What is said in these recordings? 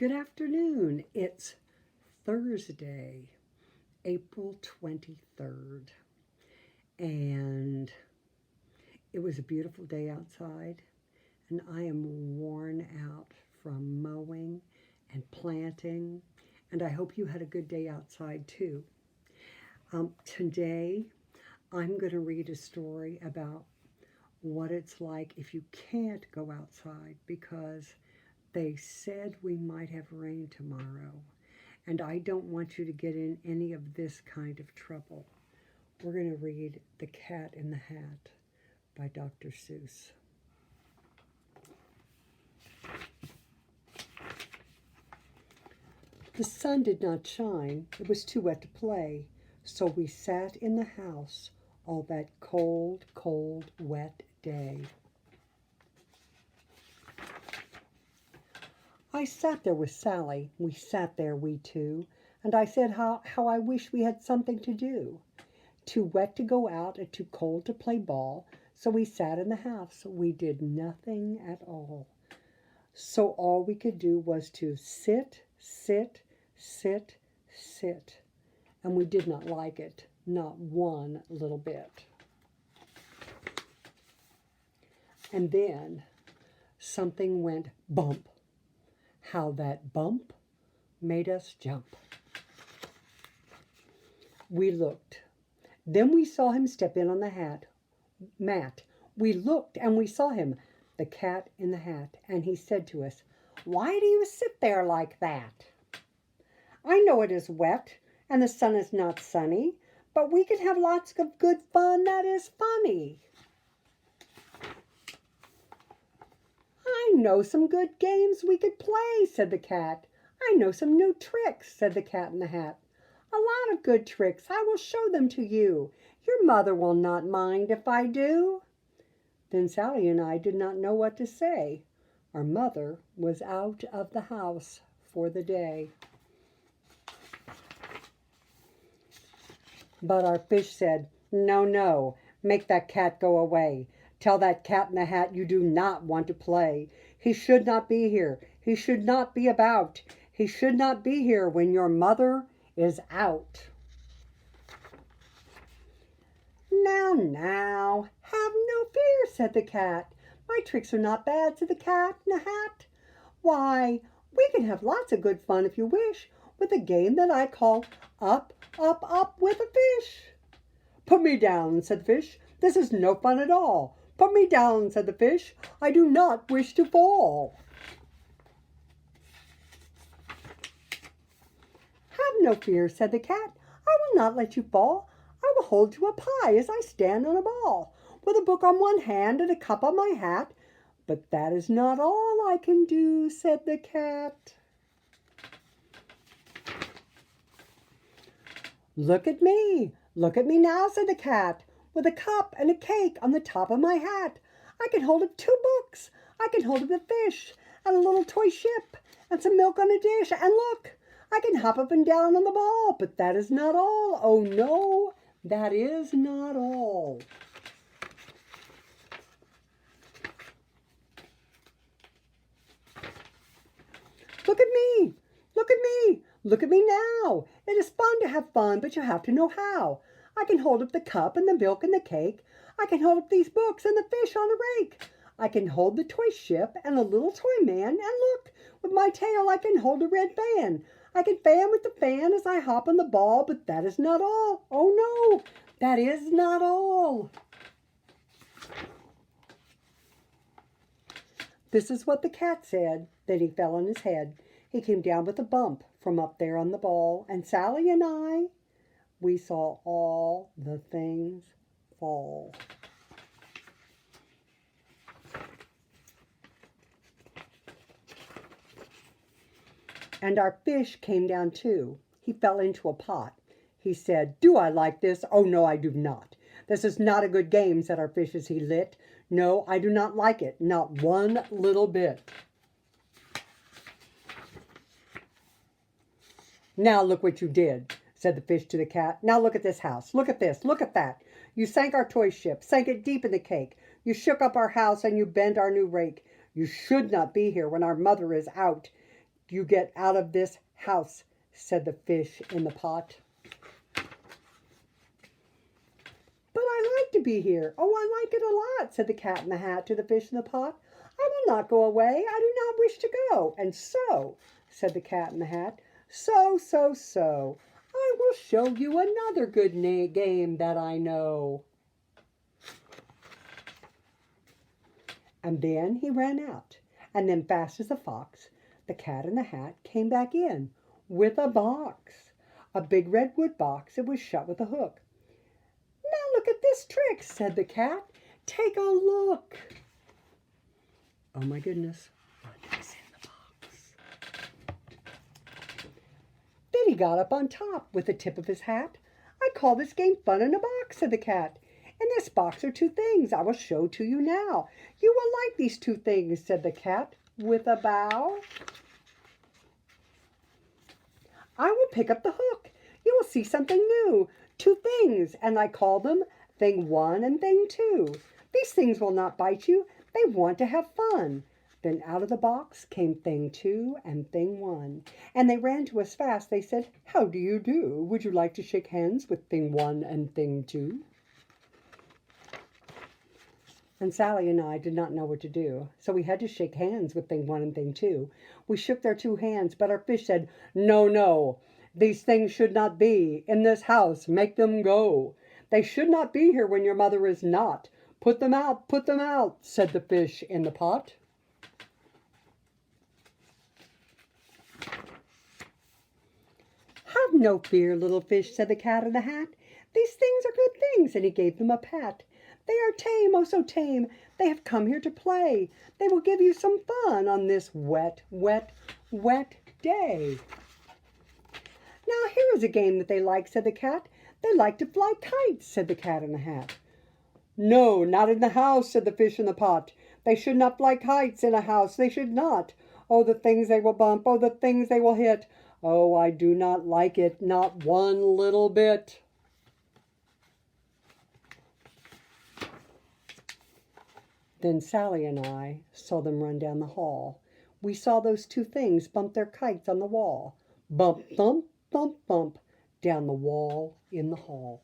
Good afternoon. It's Thursday, April 23rd, and it was a beautiful day outside, and I am worn out from mowing and planting, and I hope you had a good day outside too. Today, I'm going to read a story about what it's like if you can't go outside because they said we might have rain tomorrow, and I don't want you to get in any of this kind of trouble. We're going to read The Cat in the Hat by Dr. Seuss. The sun did not shine. It was too wet to play, so we sat in the house all that cold, cold, wet day. I sat there with Sally, we sat there, we two, and I said how I wish we had something to do. Too wet to go out and too cold to play ball, so we sat in the house. We did nothing at all. So all we could do was to sit, sit, sit, sit, and we did not like it, not one little bit. And then something went bump. How that bump made us jump. We looked. Then we saw him step in on the mat. We looked and we saw him, the cat in the hat, and he said to us, "Why do you sit there like that? I know it is wet and the sun is not sunny, but we can have lots of good fun that is funny. I know some good games we could play," said the cat. "I know some new tricks," said the cat in the hat. "A lot of good tricks. I will show them to you. Your mother will not mind if I do." Then Sally and I did not know what to say. Our mother was out of the house for the day. But our fish said, "No, no, make that cat go away. Tell that cat in the hat you do not want to play. He should not be here. He should not be about. He should not be here when your mother is out." Now, have no fear," said the cat. "My tricks are not bad," said the cat in the hat. "Why, we can have lots of good fun if you wish, with a game that I call Up, Up, Up with a Fish." "Put me down," said the fish. "This is no fun at all." "Put me down," said the fish. "I do not wish to fall." "Have no fear," said the cat. "I will not let you fall. I will hold you up high as I stand on a ball, with a book on one hand and a cup on my hat. But that is not all I can do," said the cat. Look at me now," said the cat, "with a cup and a cake on the top of my hat. I can hold up 2 books. I can hold up a fish and a little toy ship and some milk on a dish. And look, I can hop up and down on the ball. But that is not all. Oh no, that is not all." Look at me. Look at me. Look at me now. It is fun to have fun, but you have to know how. I can hold up the cup and the milk and the cake. I can hold up these books and the fish on a rake. I can hold the toy ship and a little toy man. And look, with my tail I can hold a red fan. I can fan with the fan as I hop on the ball, but that is not all. Oh no, that is not all. This is what the cat said. Then he fell on his head. He came down with a bump from up there on the ball, and Sally and I, we saw all the things fall. And our fish came down too. He fell into a pot. He said, "Do I like this? Oh no, I do not. This is not a good game," said our fish as he lit. "No, I do not like it, not one little bit." "Now look what you did," said the fish to the cat. "Now look at this house. Look at this. Look at that. You sank our toy ship, sank it deep in the cake. You shook up our house and you bent our new rake. You should not be here when our mother is out. you get out of this house, said the fish in the pot. But I like to be here. Oh, I like it a lot, said the cat in the hat to the fish in the pot. I will not go away. I do not wish to go. And so, said the cat in the hat, so, I will show you another good game that I know. And then he ran out. And then fast as a fox, the cat in the hat came back in with a box. A big red wood box. It was shut with a hook. Now look at this trick, said the cat. Take a look. Oh my goodness, what is in the box? Then he got up on top with the tip of his hat. I call this game fun in a box, said the cat. In this box are two things I will show to you now. You will like these two things, said the cat with a bow. I will pick up the hook. You will see something new. Two things, and I call them thing one and thing two. These things will not bite you. They want to have fun. Then out of the box came thing two and thing one. And they ran to us fast. They said, how do you do? Would you like to shake hands with thing one and thing two? And Sally and I did not know what to do. So we had to shake hands with thing one and thing two. We shook their two hands, but our fish said, no, no. These things should not be in this house. Make them go. They should not be here when your mother is not. Put them out, said the fish in the pot. Have no fear, little fish, said the cat in the hat. These things are good things, and he gave them a pat. They are tame, oh so tame. They have come here to play. They will give you some fun on this wet, wet, wet day. Now here is a game that they like, said the cat. They like to fly kites, said the cat in the hat. No, not in the house, said the fish in the pot. They should not fly kites in a house. They should not. Oh, the things they will bump. Oh, the things they will hit. Oh, I do not like it, not one little bit. Then Sally and I saw them run down the hall. We saw those two things bump their kites on the wall. Bump, thump, bump, bump, down the wall in the hall.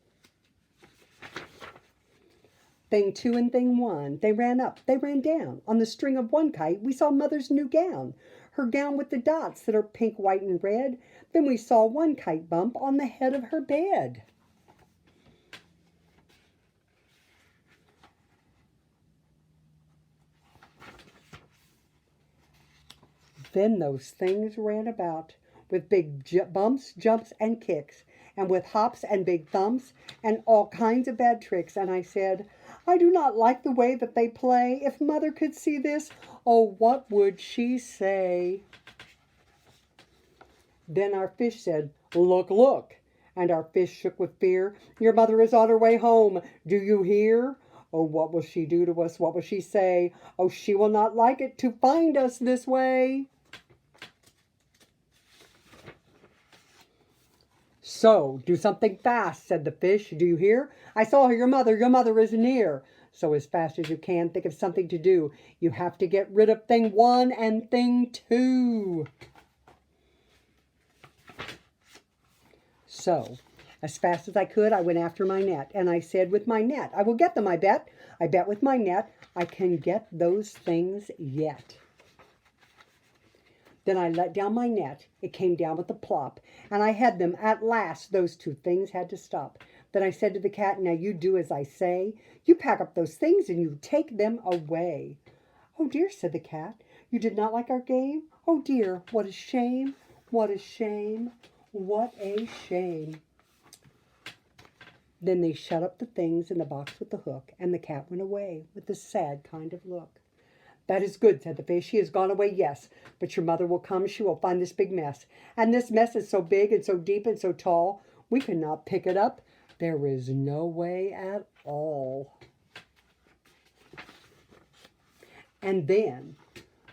Thing two and thing one, they ran up, they ran down. On the string of one kite, we saw Mother's new gown. Her gown with the dots that are pink, white, and red. Then we saw one kite bump on the head of her bed. Then those things ran about with big bumps, jumps, and kicks, and with hops and big thumps, and all kinds of bad tricks. And I said, I do not like the way that they play. If Mother could see this, oh, what would she say? Then our fish said, look, look. And our fish shook with fear. Your mother is on her way home. Do you hear? Oh, what will she do to us? What will she say? Oh, she will not like it to find us this way. So, do something fast, said the fish. Do you hear? I saw your mother. Your mother is near. So as fast as you can, think of something to do. You have to get rid of thing one and thing two. So, as fast as I could, I went after my net. And I said, with my net, I will get them, I bet. I bet with my net, I can get those things yet. Then I let down my net. It came down with a plop. And I had them. At last, those two things had to stop. Then I said to the cat, now you do as I say. You pack up those things and you take them away. Oh dear, said the cat. You did not like our game? Oh dear, what a shame. What a shame. What a shame. Then they shut up the things in the box with the hook, and the cat went away with a sad kind of look. That is good, said the fish. She has gone away, yes. But your mother will come. She will find this big mess. And this mess is so big and so deep and so tall, we cannot pick it up. There is no way at all. And then,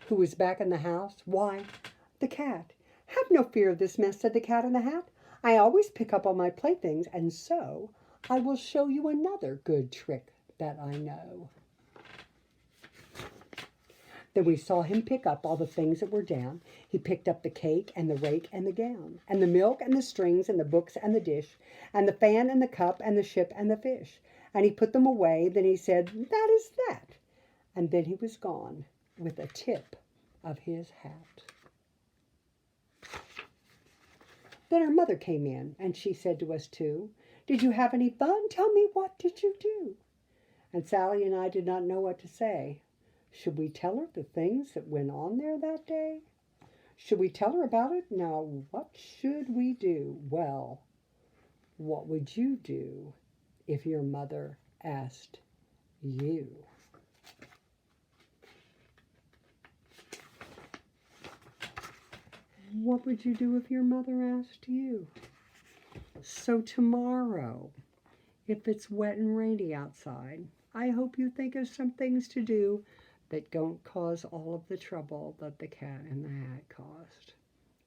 who was back in the house? Why, the cat. Have no fear of this mess, said the cat in the hat. I always pick up all my playthings, and so I will show you another good trick that I know. Then we saw him pick up all the things that were down. He picked up the cake and the rake and the gown, and the milk and the strings and the books and the dish, and the fan and the cup and the ship and the fish. And he put them away. Then he said, "That is that." And then he was gone with a tip of his hat. Then our mother came in, and she said to us two, "Did you have any fun? Tell me, what did you do?" And Sally and I did not know what to say. Should we tell her the things that went on there that day? Should we tell her about it? Now, what should we do? Well, what would you do if your mother asked you? What would you do if your mother asked you? So tomorrow, if it's wet and rainy outside, I hope you think of some things to do that don't cause all of the trouble that the cat and the hat caused.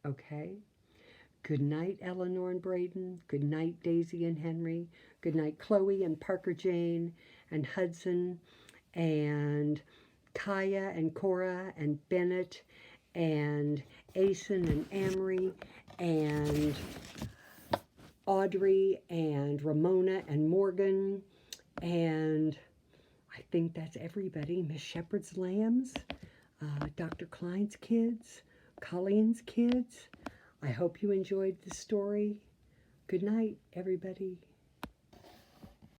Okay? Good night, Eleanor and Braden. Good night, Daisy and Henry. Good night, Chloe and Parker Jane and Hudson and Kaya and Cora and Bennett and Asen and Amory and Audrey and Ramona and Morgan, and I think that's everybody. Miss Shepherd's Lambs, Dr. Klein's kids, Colleen's kids. I hope you enjoyed the story. Good night, everybody.